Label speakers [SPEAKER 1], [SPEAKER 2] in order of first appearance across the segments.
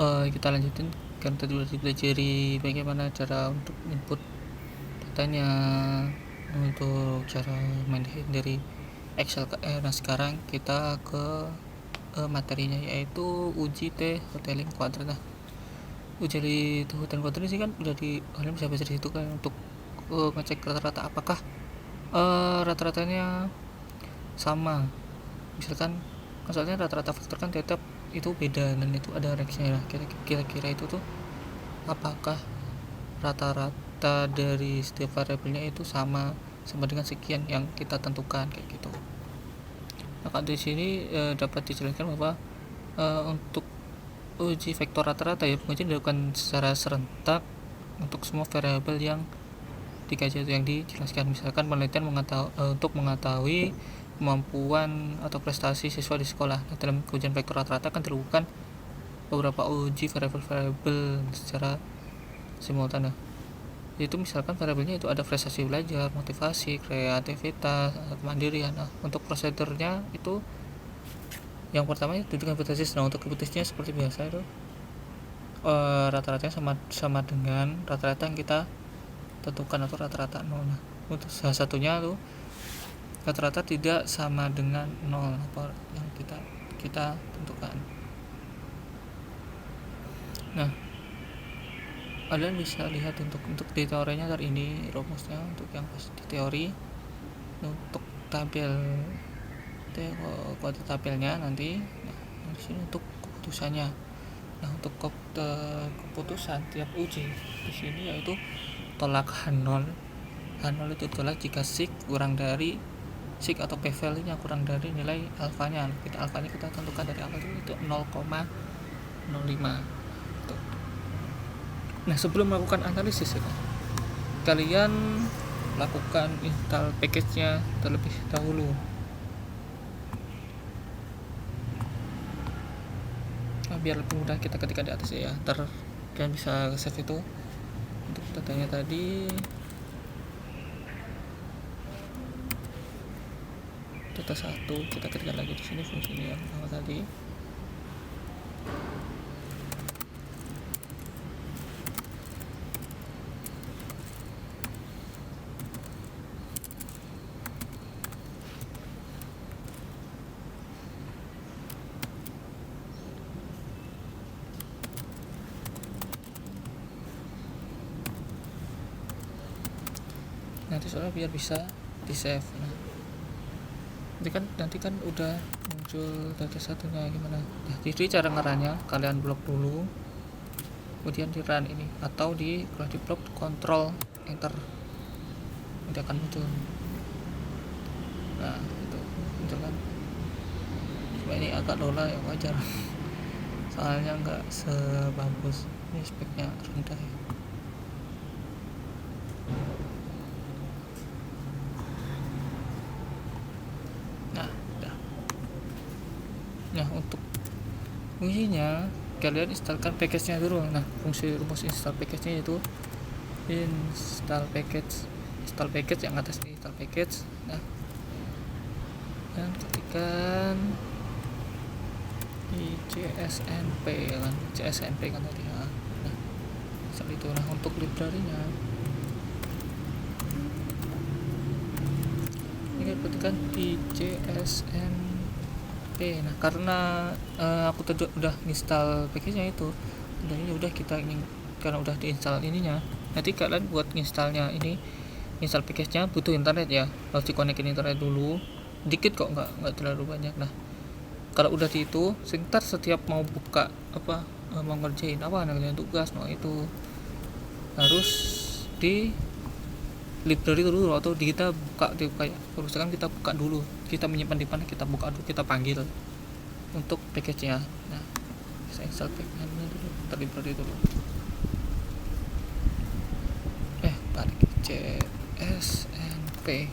[SPEAKER 1] Kita lanjutin kan tadi udah dipelajari bagaimana cara untuk input datanya, untuk cara main dari Excel. Nah sekarang kita ke materinya, yaitu uji T-hoteling kuadrat. Nah uji T-hoteling kuadrat sih kan udah kalian bisa baca di situ kan, untuk ngecek rata-rata apakah rata-ratanya sama. Misalkan soalnya rata-rata faktor kan tetap itu beda dan itu ada range-nya. Kira-kira itu tuh apakah rata-rata dari setiap variabelnya itu sama dengan sekian yang kita tentukan, kayak gitu. Maka di sini dapat dijelaskan bahwa untuk uji vektor rata-rata ya pengujian dilakukan secara serentak untuk semua variabel yang dikaji atau yang dijelaskan. Misalkan penelitian untuk mengetahui kemampuan atau prestasi siswa di sekolah. Nah, dalam ujian vektor rata-rata akan dilakukan beberapa uji variabel-variabel secara simultan. Itu misalkan variabelnya itu ada prestasi belajar, motivasi, kreativitas, kemandirian. Nah, untuk prosedurnya itu yang pertama itu dengan hipotesis. Nah, untuk hipotesisnya seperti biasa itu rata-ratanya sama dengan rata-rata yang kita tentukan atau rata-rata 0. Nah, untuk salah satunya tuh rata-rata tidak sama dengan 0 apa yang kita tentukan. Nah, kalian bisa lihat untuk di teorinya ntar ini rumusnya untuk yang pas di teori. Untuk tabel kuadrat tabelnya nanti. Nah, di sini untuk keputusannya. Nah, untuk keputusan tiap uji di sini yaitu tolak H0. H0 itu tolak jika sig kurang dari sig atau p value-nya kurang dari nilai alfanya. Alfanya kita tentukan dari awal itu 0,05. Nah, sebelum melakukan analisis ya, kalian lakukan install package-nya terlebih dahulu. Nah, biar lebih mudah kita ketika di atas ya. Ntar kalian bisa save itu untuk datanya tadi. Data 1 kita ketikkan lagi di sini fungsinya yang sama tadi. Nanti soalnya biar bisa di save. Nah, nanti kan udah muncul data satunya gimana. Nah, jadi cara ngerannya kalian blok dulu, kemudian di run ini, atau kalau di blok control enter nanti akan muncul. Nah, itu muncul kan. Cuma ini agak lola ya, wajar soalnya nggak sebagus ini, speknya rendah ya. Nah, untuk fungsinya kalian instalkan package-nya dulu. Nah, fungsi rumus install package-nya itu install package yang atas ini, install package. Nah, dan ketikkan CSNP kan, CSNP kan tadi ya. Nah, seperti itu. Nah, untuk library-nya ini kan ketikkan CSNP. Nah, karena aku tadi udah install package-nya itu, dan ini udah karena udah diinstal ininya. Nanti kalian buat installnya ini, install package-nya butuh internet ya, harus dikonekin internet dulu. Dikit kok, nggak terlalu banyak. Nah, kalau udah di itu, setiap mau buka mau ngerjain ngerjain tugas, itu harus di library dulu, atau kita buka kayak misalkan kita buka dulu, kita menyimpan di mana, kita buka dulu, kita panggil untuk package-nya. Nah, saya install package-nya dulu, library dulu. Balik CSNP.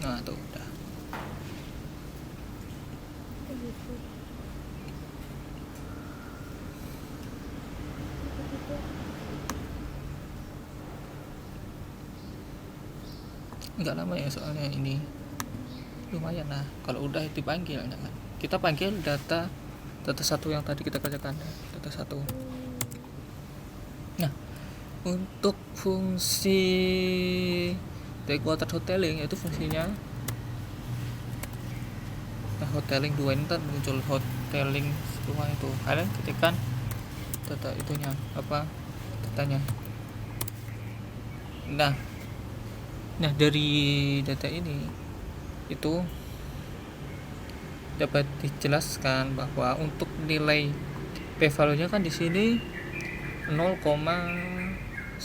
[SPEAKER 1] Nah, tuh udah. Nggak lama ya soalnya ini lumayan. Nah kalau udah dipanggil, nah, kita panggil data satu yang tadi kita kerjakan, data satu. Nah untuk fungsi backwater hoteling itu fungsinya, nah hoteling 2 ini kan muncul hoteling semua itu, kalian ketikkan data itunya apa datanya. Nah dari data ini itu dapat dijelaskan bahwa untuk nilai p-value-nya kan di sini 0,1182.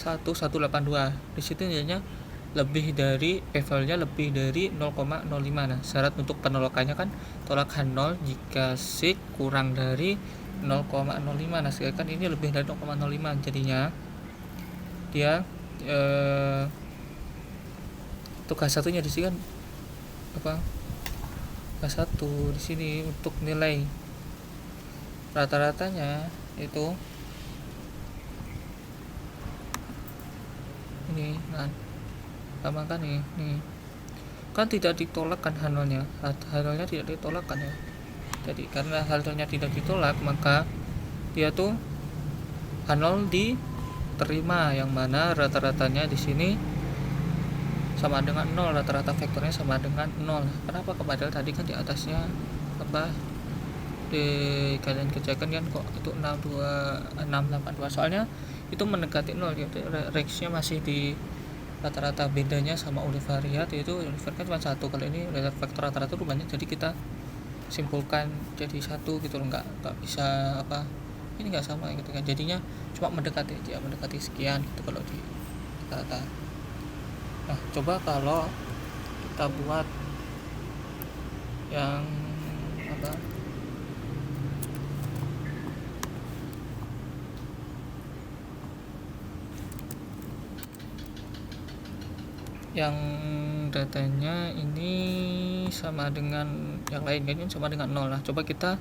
[SPEAKER 1] Di situ nilainya lebih dari p-value-nya lebih dari 0,05. Nah, syarat untuk penolakannya kan tolakan 0 jika sig kurang dari 0,05. Nah, sedangkan ini lebih dari 0,05, jadinya dia untuk H1 nya di sini kan apa H1 di sini untuk nilai rata-ratanya itu ini kan sama kan nih kan tidak ditolak kan H0-nya tidak ditolak kan ya. Jadi karena H0-nya tidak ditolak maka dia tuh H0 diterima, yang mana rata-ratanya di sini sama dengan 0, rata-rata vektornya sama dengan 0. Kenapa? Padahal tadi kan di atasnya apa kalian kerjakan kan kok itu 682, soalnya itu mendekati 0 ya, range-nya masih di rata-rata. Bedanya sama univariat yaitu univariat kan cuma 1, kalau ini vektor rata-rata itu banyak, jadi kita simpulkan jadi 1 gitu loh, nggak bisa apa ini nggak sama gitu kan, jadinya cuma mendekati sekian gitu kalau di rata. Nah coba kalau kita buat yang apa yang datanya ini sama dengan yang lain kan, sama dengan 0 lah. Coba kita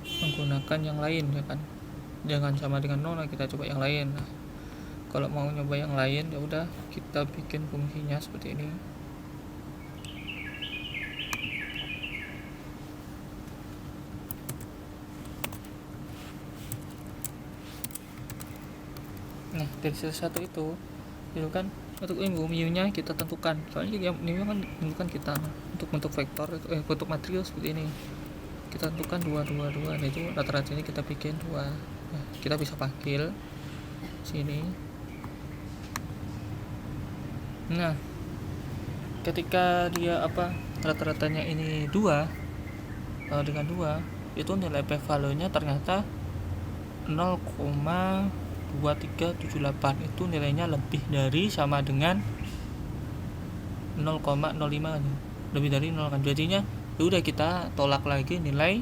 [SPEAKER 1] menggunakan yang lain ya kan, jangan sama dengan 0 lah, kita coba yang lain. Nah kalau mau nyoba yang lain ya udah kita bikin fungsinya seperti ini. Nah dari satu itu kan untuk mu-nya kita tentukan, soalnya mu kan tentukan kita untuk bentuk vektor bentuk matriks seperti ini kita tentukan 2, 2, 2. Nah itu rata-ratanya kita bikin 2. Nah, kita bisa panggil sini. Nah ketika dia apa rata-ratanya ini 2 dengan 2 itu nilai p-value nya ternyata 0,2378, itu nilainya lebih dari sama dengan 0,05, lebih dari 0 kan, jadinya udah kita tolak lagi nilai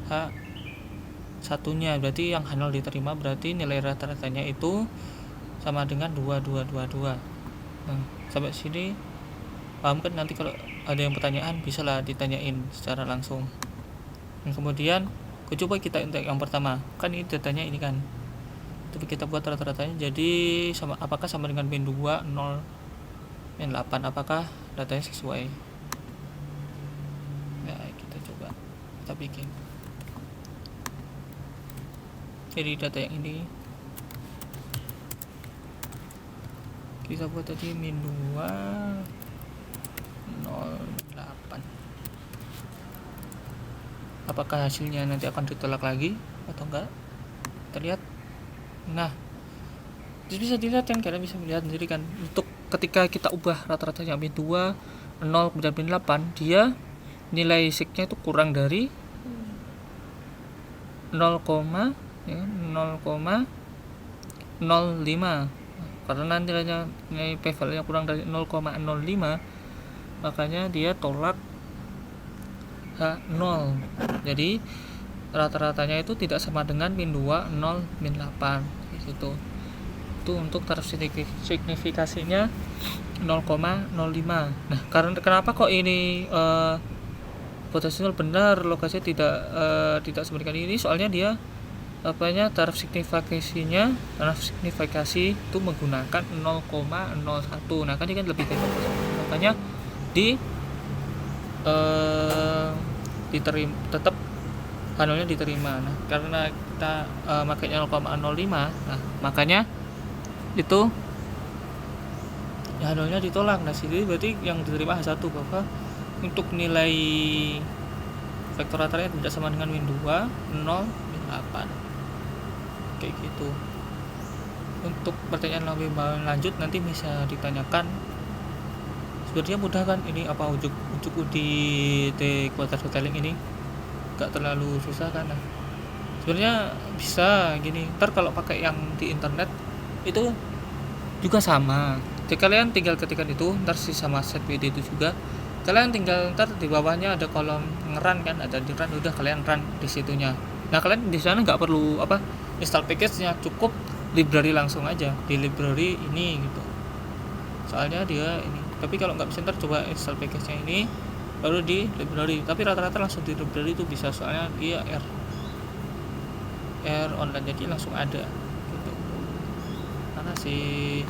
[SPEAKER 1] H1 nya, berarti yang H0 diterima, berarti nilai rata-ratanya itu sama dengan 2222. Nah sampai sini paham kan? Nanti kalau ada yang pertanyaan bisa lah ditanyain secara langsung. Dan kemudian coba kita untuk yang pertama kan ini datanya ini kan, tapi kita buat rata-ratanya jadi apakah sama dengan min 2 0 min 8, apakah datanya sesuai. Nah kita coba kita bikin jadi data yang ini kita buat tadi min 2 0,8. Apakah hasilnya nanti akan ditolak lagi atau enggak, kita lihat. Nah bisa dilihat kan, kalian bisa melihat sendiri kan, untuk ketika kita ubah rata-ratanya min 2 0 kemudian min 8, dia nilai signya itu kurang dari 0,05, karena nilai p-value nya kurang dari 0,05 makanya dia tolak H0. Jadi rata-ratanya itu tidak sama dengan min 2 0 min 8 gitu. Itu untuk taraf signifikasinya 0,05. Nah karena kenapa kok ini potensial benar lokasinya tidak sama dengan ini, soalnya dia taraf signifikasinya itu menggunakan 0,01. Nah kan ini kan lebih dari 0,1, makanya diterima, tetap panelnya diterima. Nah karena kita makanya 0,05, nah makanya itu ya nolnya ditolak. Nah sini berarti yang diterima H1 bahwa untuk nilai vektor rata-ratanya tidak sama dengan min 2, 0, min 8 kayak gitu. Untuk pertanyaan lebih lanjut nanti bisa ditanyakan. Sebenarnya mudah kan ini, apa ujuk di T kuadrat detailing ini gak terlalu susah kan. Nah sebenarnya bisa gini, ntar kalau pakai yang di internet itu juga sama. Jadi kalian tinggal ketikkan itu, ntar sih sama set WD itu juga. Kalian tinggal ntar di bawahnya ada kolom ngeran kan, ada di run, udah kalian run di situnya. Nah kalian di sana nggak perlu install package-nya, cukup library langsung aja di library ini gitu. Soalnya dia ini. Tapi kalau nggak bisa ntar coba install package-nya ini baru di library. Tapi rata-rata langsung di library itu bisa, soalnya dia R online jadi langsung ada gitu. Mana sih